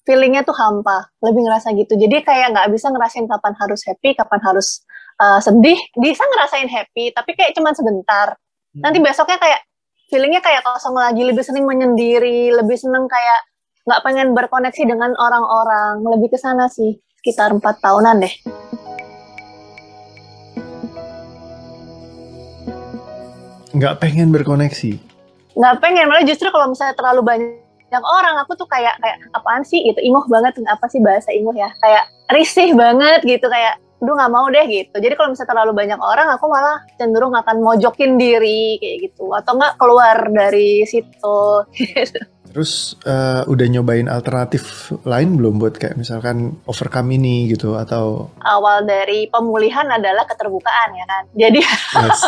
feelingnya tuh hampa, lebih ngerasa gitu. Jadi kayak nggak bisa ngerasain kapan harus happy, kapan harus sedih. Bisa ngerasain happy, tapi kayak cuman sebentar. Nanti besoknya kayak feelingnya kayak kosong lagi, lebih sering menyendiri, lebih seneng kayak nggak pengen berkoneksi dengan orang-orang, lebih ke sana sih, sekitar 4 tahunan deh. Nggak pengen berkoneksi? Nggak pengen, malah justru kalau misalnya terlalu banyak orang, aku tuh kayak apaan sih gitu, imuh banget, apa sih bahasa imuh ya, kayak risih banget gitu, kayak aduh nggak mau deh gitu. Jadi kalau misalnya terlalu banyak orang, aku malah cenderung akan mojokin diri kayak gitu, atau nggak keluar dari situ gitu. Terus udah nyobain alternatif lain belum buat kayak misalkan overcome ini gitu, atau? Awal dari pemulihan adalah keterbukaan ya kan. Jadi Yes.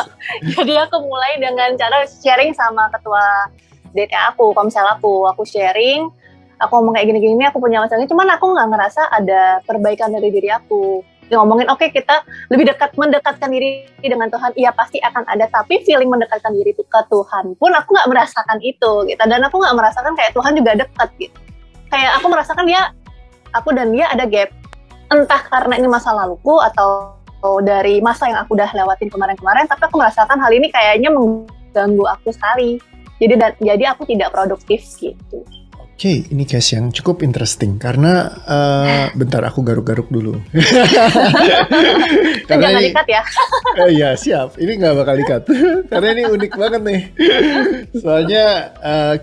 jadi aku mulai dengan cara sharing sama ketua DT aku. Kalau misalnya aku sharing, aku ngomong kayak gini-gini, aku punya masalah ini, cuman aku nggak ngerasa ada perbaikan dari diri aku. Dia ngomongin, oke, kita lebih mendekatkan diri dengan Tuhan, iya pasti akan ada, tapi feeling mendekatkan diri itu ke Tuhan pun aku nggak merasakan itu, gitu. Dan aku nggak merasakan kayak Tuhan juga dekat, gitu. Kayak aku merasakan aku dan dia ada gap. Entah karena ini masa laluku, atau dari masa yang aku udah lewatin kemarin-kemarin, tapi aku merasakan hal ini kayaknya mengganggu aku sekali. Jadi aku tidak produktif, gitu. Oke, ini case yang cukup interesting karena bentar aku garuk-garuk dulu. Karena Jangan ini, dikat ya. ya siap, ini nggak bakal dikat. Karena ini unik banget nih. Soalnya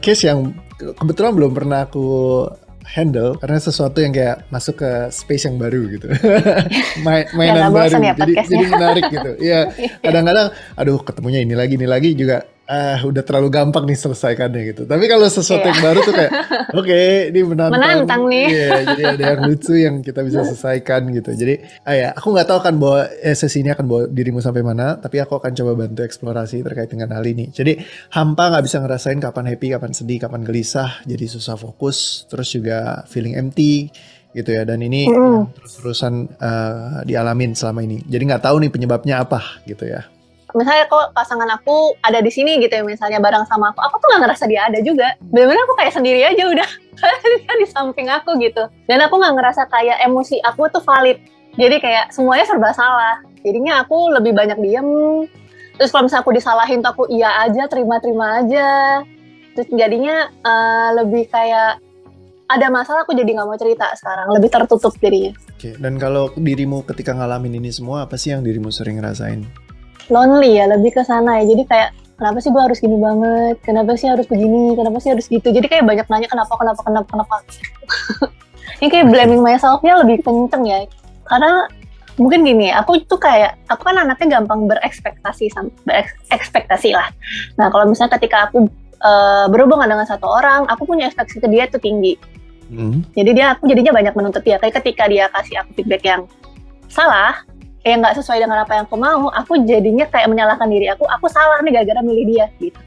case yang kebetulan belum pernah aku handle karena sesuatu yang kayak masuk ke space yang baru gitu. Mainan baru. Ya, jadi menarik gitu. Iya, kadang-kadang aduh ketemunya ini lagi juga udah terlalu gampang nih selesaikannya gitu. Tapi kalau sesuatu yang baru tuh kayak oke, ini menantang nih. Iya, jadi ada yang lucu yang kita bisa selesaikan gitu. Jadi ya aku nggak tahu akan bawa sesi ini akan bawa dirimu sampai mana, tapi aku akan coba bantu eksplorasi terkait dengan hal ini. Jadi hampa nggak bisa ngerasain kapan happy, kapan sedih, kapan gelisah, jadi susah fokus, terus juga feeling empty gitu ya. Dan ini yang terus-terusan dialamin selama ini. Jadi nggak tahu nih penyebabnya apa gitu ya. Misalnya kok pasangan aku ada di sini gitu ya, misalnya bareng sama aku tuh nggak ngerasa dia ada juga. Bener-bener aku kayak sendiri aja udah. Dia di samping aku gitu. Dan aku nggak ngerasa kayak emosi aku tuh valid. Jadi kayak semuanya serba salah. Jadinya aku lebih banyak diem. Terus kalau misalnya aku disalahin tuh aku iya aja, terima-terima aja. Terus jadinya lebih kayak ada masalah aku jadi nggak mau cerita sekarang. Lebih tertutup jadinya. Oke, dan kalau dirimu ketika ngalamin ini semua, apa sih yang dirimu sering ngerasain? Lonely ya, lebih ke sana ya. Jadi kayak kenapa sih gue harus gini banget, kenapa sih harus begini, kenapa sih harus gitu. Jadi kayak banyak nanya kenapa. Ini kayak blaming myself-nya lebih kenceng ya. Karena mungkin gini, aku kan anaknya gampang berekspektasi lah. Nah kalau misalnya ketika aku berhubungan dengan satu orang, aku punya ekspektasi ke dia tuh tinggi. Jadi aku jadinya banyak menuntut dia. Kayak ketika dia kasih aku feedback yang salah, yang nggak sesuai dengan apa yang aku mau, aku jadinya kayak menyalahkan diri aku salah nih gara-gara milih dia gitu.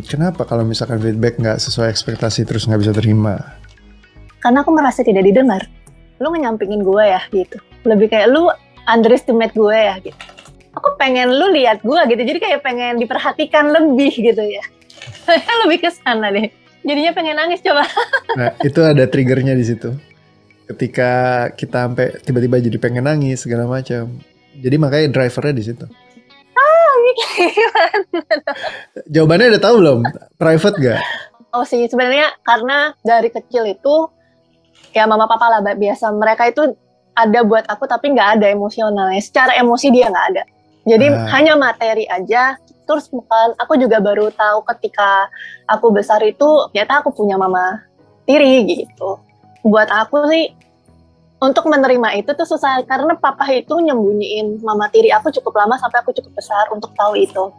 Kenapa kalau misalkan feedback nggak sesuai ekspektasi terus nggak bisa terima? Karena aku merasa tidak didengar. Lu ngenyampingin gue ya gitu. Lebih kayak lu underestimate gue ya gitu. Aku pengen lu lihat gue gitu, jadi kayak pengen diperhatikan lebih gitu ya. Lebih ke sana deh. Jadinya pengen nangis coba. Nah itu ada triggernya di situ. Ketika kita sampai tiba-tiba jadi pengen nangis segala macam. Jadi makanya drivernya di situ. Jawabannya udah tahu belum? Private gak? Oh sih, sebenarnya karena dari kecil itu ya mama papa lah biasa, mereka itu ada buat aku tapi nggak ada emosionalnya. Secara emosi dia nggak ada. Jadi hanya materi aja. Terus aku juga baru tahu ketika aku besar itu ternyata aku punya mama tiri gitu. Buat aku sih untuk menerima itu tuh susah karena papa itu nyembunyiin mama tiri aku cukup lama sampai aku cukup besar untuk tahu itu.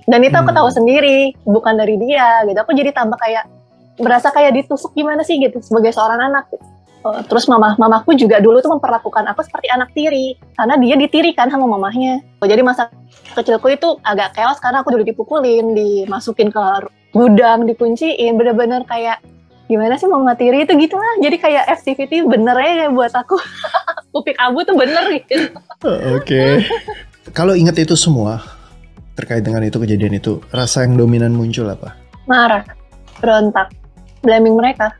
Dan itu aku tahu sendiri, bukan dari dia gitu. Aku jadi tambah kayak berasa kayak ditusuk gimana sih gitu sebagai seorang anak. Gitu. Terus mamaku juga dulu tuh memperlakukan aku seperti anak tiri karena dia ditirikan sama mamahnya. Jadi masa kecilku itu agak chaos karena aku dulu dipukulin, dimasukin ke gudang, dikunciin, bener-bener kayak gimana sih mama tiri itu gitu lah. Jadi kayak FTVT bener ya buat aku. Upik abu tuh bener gitu. Oke. Kalau ingat itu semua terkait dengan itu kejadian itu, rasa yang dominan muncul apa? Marah, berontak, blaming mereka.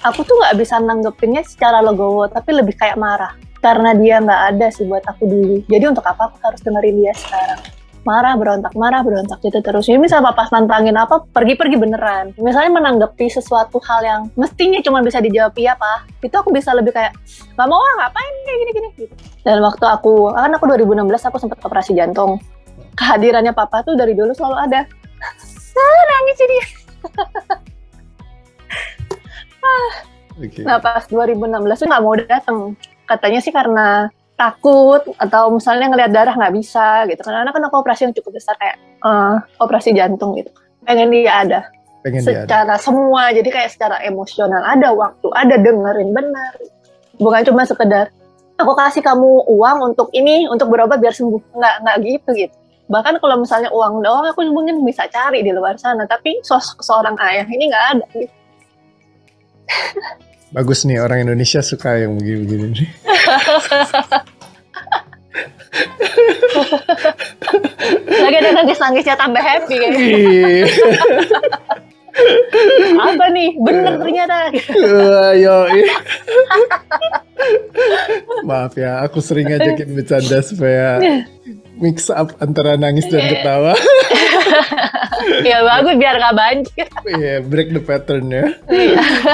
aku tuh nggak bisa nanggepinnya secara legowo, tapi lebih kayak marah. Karena dia nggak ada sih buat aku dulu. Jadi untuk apa aku harus dengerin dia sekarang? Marah, berontak gitu terus. Jadi misalnya pas nantangin apa, pergi-pergi beneran. Misalnya menanggapi sesuatu hal yang mestinya cuma bisa dijawab iya, Pak. Itu aku bisa lebih kayak, nggak mau ngapain, kayak gini-gini. Gitu. Dan waktu aku 2016 aku sempat operasi jantung. Kehadirannya Papa tuh dari dulu selalu ada. Nangis jadi. Okay. Nah pas 2016 tuh nggak mau datang. Katanya sih karena takut atau misalnya ngelihat darah nggak bisa gitu. Karena kan aku operasi yang cukup besar kayak operasi jantung gitu. Pengen dia ada. Secara semua, jadi kayak secara emosional ada waktu, ada dengerin benar. Bukan cuma sekedar aku kasih kamu uang untuk ini, untuk berobat biar sembuh. Nggak gitu. Bahkan kalau misalnya uang doang aku mungkin bisa cari di luar sana, tapi sosok seorang ayah ini nggak ada gitu. Bagus nih, orang Indonesia suka yang begini-begini. Lagi ada nangis-nangisnya tambah happy kayaknya. Apa nih? Bener ternyata. Maaf ya, aku sering ngajakin bercanda supaya mix up antara nangis dan ketawa. Ya bagus biar gak banjir. Iya, break the pattern ya.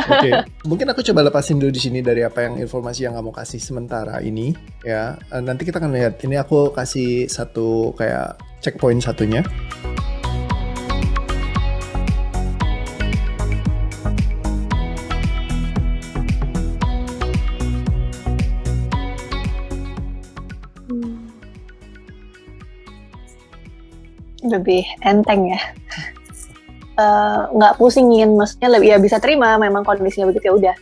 Oke, mungkin aku coba lepasin dulu di sini dari apa yang informasi yang kamu kasih sementara ini ya. Nanti kita akan lihat. Ini aku kasih satu kayak checkpoint satunya. Lebih enteng ya, nggak pusingin, maksudnya lebih ya bisa terima, memang kondisinya begitu ya udah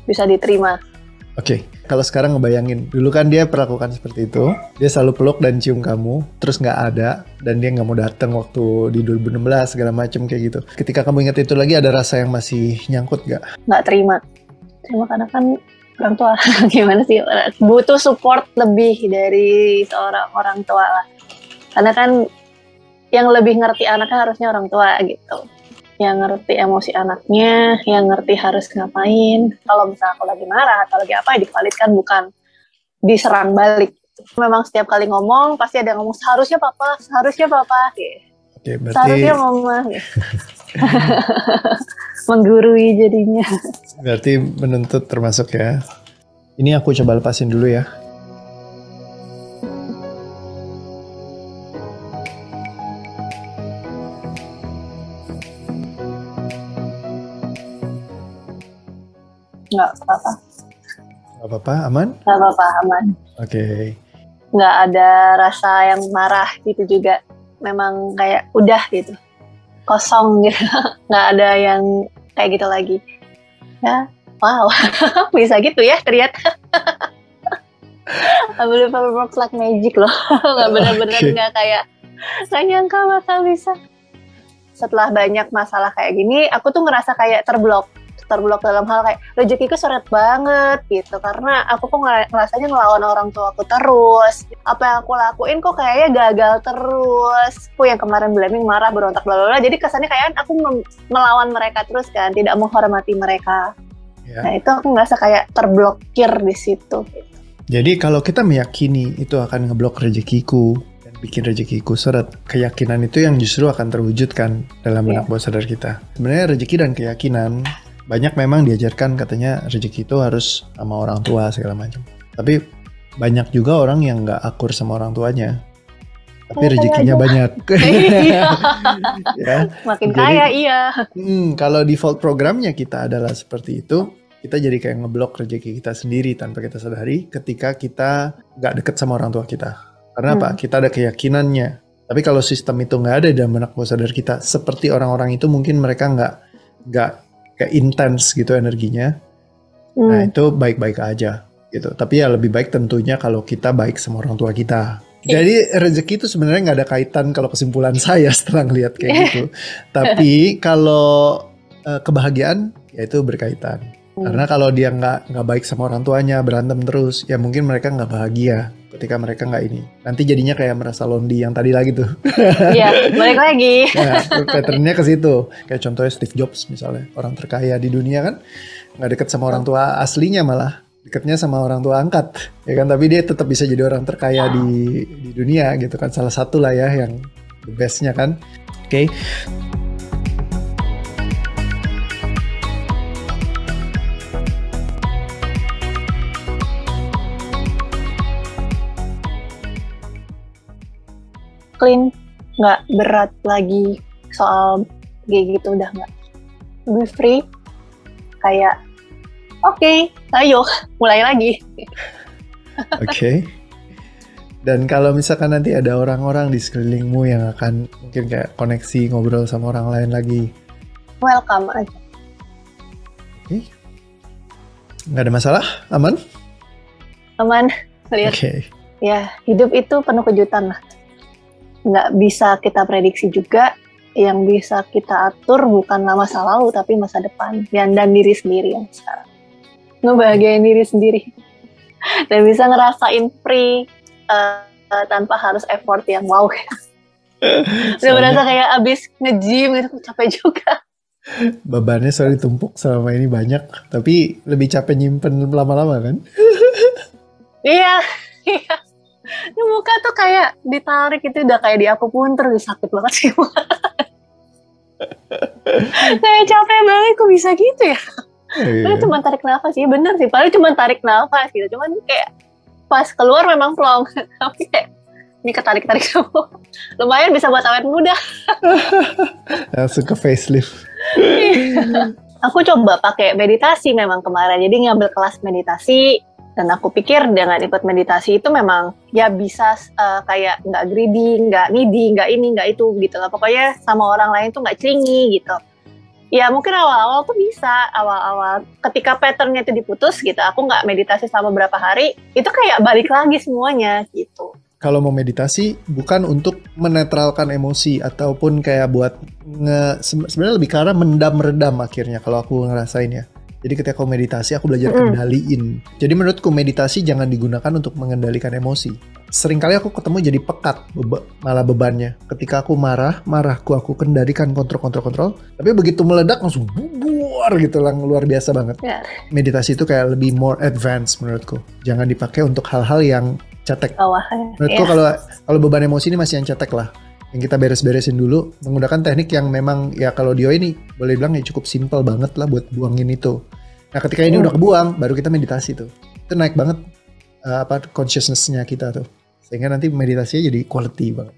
bisa diterima. Oke, kalau sekarang ngebayangin, dulu kan dia perlakukan seperti itu, dia selalu peluk dan cium kamu, terus nggak ada, dan dia nggak mau datang waktu di 2016 segala macam kayak gitu. Ketika kamu ingat itu lagi, ada rasa yang masih nyangkut nggak? Nggak terima karena kan orang tua gimana sih, butuh support lebih dari seorang orang tua lah, karena kan yang lebih ngerti anaknya harusnya orang tua gitu. Yang ngerti emosi anaknya, yang ngerti harus ngapain. Kalau misalnya aku lagi marah atau lagi apa, dikebalikan, bukan diserang balik. Memang setiap kali ngomong, pasti ada yang ngomong, seharusnya papa. Oke, berarti... Seharusnya mama. Menggurui jadinya. Berarti menuntut termasuk ya. Ini aku coba lepasin dulu ya. Nggak apa-apa. Nggak apa-apa, aman? Nggak apa-apa, aman. Oke. Nggak ada rasa yang marah gitu juga. Memang kayak udah gitu. Kosong gitu. Nggak ada yang kayak gitu lagi. Ya, wow. Bisa gitu ya ternyata. I believe it works like magic loh. Nggak bener-bener nggak kayak, nggak nyangka bakal bisa. Setelah banyak masalah kayak gini, aku tuh ngerasa kayak terblok dalam hal kayak rezekiku seret banget gitu, karena aku kok ngerasanya ngelawan orang tua aku terus, apa yang aku lakuin kok kayaknya gagal terus, aku yang kemarin blaming, marah, berontak, blablabla, jadi kesannya kayak aku melawan mereka terus kan, tidak menghormati mereka. Nah itu aku ngerasa kayak terblokir di situ gitu. Jadi kalau kita meyakini itu akan ngeblok rezekiku dan bikin rezekiku seret, keyakinan itu yang justru akan terwujudkan dalam benak bawah sadar kita. Sebenarnya rezeki dan keyakinan banyak memang diajarkan, katanya rezeki itu harus sama orang tua segala macam. Tapi banyak juga orang yang nggak akur sama orang tuanya, tapi rezekinya banyak. Ya. Makin kaya, iya. Kalau default programnya kita adalah seperti itu, kita jadi kayak ngeblok rezeki kita sendiri tanpa kita sadari ketika kita nggak deket sama orang tua kita. Karena apa? Kita ada keyakinannya. Tapi kalau sistem itu nggak ada dalam benak bawah sadar kita, seperti orang-orang itu mungkin mereka nggak kayak intens gitu energinya. Nah itu baik-baik aja gitu. Tapi ya lebih baik tentunya kalau kita baik sama orang tua kita. Jadi rezeki itu sebenarnya nggak ada kaitan kalau kesimpulan saya setelah ngeliat kayak gitu. Tapi kalau kebahagiaan ya itu berkaitan. Karena kalau dia nggak baik sama orang tuanya, berantem terus, ya mungkin mereka nggak bahagia. ketika mereka nggak ini. Nanti jadinya kayak merasa lonely yang tadi lagi tuh. Iya, balik lagi. Nah, patternnya ke situ. Kayak contohnya Steve Jobs misalnya, orang terkaya di dunia kan, nggak deket sama orang tua aslinya, malah deketnya sama orang tua angkat, ya kan? Tapi dia tetap bisa jadi orang terkaya di dunia gitu kan. Salah satu lah ya yang the bestnya kan. Oke. Clean, nggak berat lagi soal kayak gitu, udah nggak. Lebih free, kayak oke, ayo mulai lagi. Oke. Dan kalau misalkan nanti ada orang-orang di sekelilingmu yang akan mungkin kayak koneksi ngobrol sama orang lain lagi, Welcome aja. oke, nggak ada masalah, aman? Aman, lihat. Oke. Ya, hidup itu penuh kejutan lah. Nggak bisa kita prediksi juga. Yang bisa kita atur bukanlah masa lalu, tapi masa depan. Dan diri sendiri yang sekarang. Ngebahagiain diri sendiri. Dan bisa ngerasain free tanpa harus effort yang wow. Udah berasa kayak abis nge-gym gitu, capek juga. Bebannya soalnya ditumpuk selama ini banyak, tapi lebih capek nyimpen lama-lama kan? Iya, iya. Ini muka tuh kayak ditarik itu udah kayak di akupuntur, sakit banget sih. Kayak capek banget, kok bisa gitu ya? Padahal cuma tarik nafas sih, bener sih. Padahal cuma tarik nafas gitu, cuman kayak pas keluar memang plong. Tapi kayak ini ketarik-tarik semua. Lumayan bisa buat awet muda. Langsung ke facelift. Aku coba pakai meditasi memang kemarin, jadi ngambil kelas meditasi. Dan aku pikir dengan ikut meditasi itu memang ya bisa kayak nggak greedy, nggak needy, nggak ini, nggak itu gitu lah. Pokoknya sama orang lain tuh nggak clingy gitu. Ya mungkin awal-awal tuh bisa, awal-awal ketika patternnya itu diputus gitu, aku nggak meditasi selama beberapa hari, itu kayak balik lagi semuanya gitu. Kalau mau meditasi bukan untuk menetralkan emosi ataupun kayak buat sebenarnya lebih ke arah mendam-redam akhirnya kalau aku ngerasain ya. Jadi ketika aku meditasi, aku belajar kendaliin. Jadi menurutku meditasi jangan digunakan untuk mengendalikan emosi. Seringkali aku ketemu jadi pekat, malah bebannya. Ketika aku marahku aku kendalikan, kontrol. Tapi begitu meledak langsung buar gitu lah, luar biasa banget. Yeah. Meditasi itu kayak lebih more advanced menurutku. Jangan dipakai untuk hal-hal yang cetek. Menurutku kalau beban emosi ini masih yang cetek lah. Yang kita beres-beresin dulu menggunakan teknik yang memang ya kalau Dio ini boleh bilang ya cukup simple banget lah buat buangin itu. Nah ketika ini udah kebuang baru kita meditasi tuh. Itu naik banget consciousness-nya kita tuh. Sehingga nanti meditasinya jadi quality banget.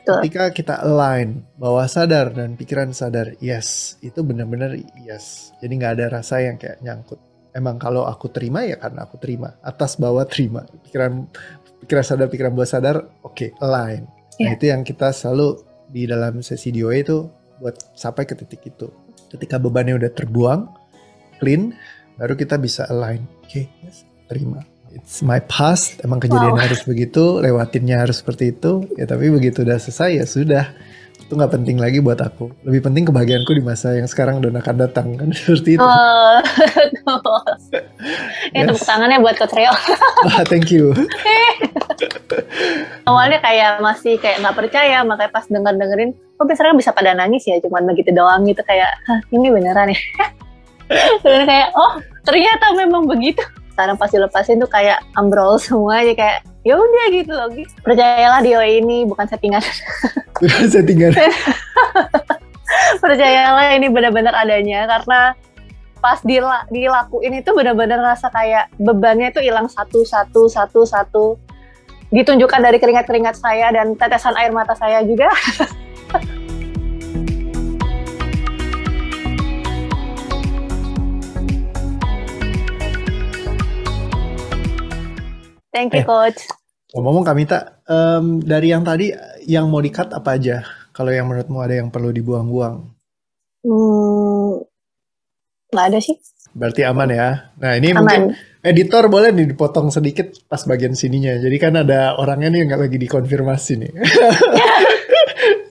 Ketika kita align bawah sadar dan pikiran sadar, yes, itu benar-benar yes. Jadi nggak ada rasa yang kayak nyangkut. Emang kalau aku terima ya karena aku terima. Atas bawah terima. Pikiran sadar, pikiran bawah sadar, oke, align. Nah itu yang kita selalu di dalam sesi DOA itu buat sampai ke titik itu. Ketika bebannya udah terbuang, clean, baru kita bisa align. Oke, yes, terima. It's my past, emang kejadian harus begitu, lewatinnya harus seperti itu. Ya tapi begitu udah selesai ya sudah. Itu gak penting lagi buat aku. Lebih penting kebahagiaanku di masa yang sekarang dan akan datang kan seperti itu. Ya tepuk tangannya buat Coach Reo. Thank you. Awalnya kayak masih kayak nggak percaya, makanya pas dengerin, kok biasanya bisa pada nangis ya, cuman begitu doang gitu kayak, ini beneran ya. Terus kayak, oh ternyata memang begitu. Sekarang pas dilepasin tuh kayak ambrol semua aja kayak, ya udah gitu loh. Percayalah DOA ini bukan settingan. Bukan settingan. Percayalah ini benar-benar adanya karena pas dilakuin itu benar-benar rasa kayak bebannya itu hilang satu. Ditunjukkan dari keringat-keringat saya dan tetesan air mata saya juga. Thank you, Coach. Ngomong Kak Mita, dari yang tadi, yang mau di-cut apa aja? Kalau yang menurutmu ada yang perlu dibuang-buang? Nggak ada sih. Berarti aman ya. Nah ini aman. Mungkin editor boleh nih dipotong sedikit pas bagian sininya. Jadi kan ada orangnya nih yang nggak lagi dikonfirmasi nih.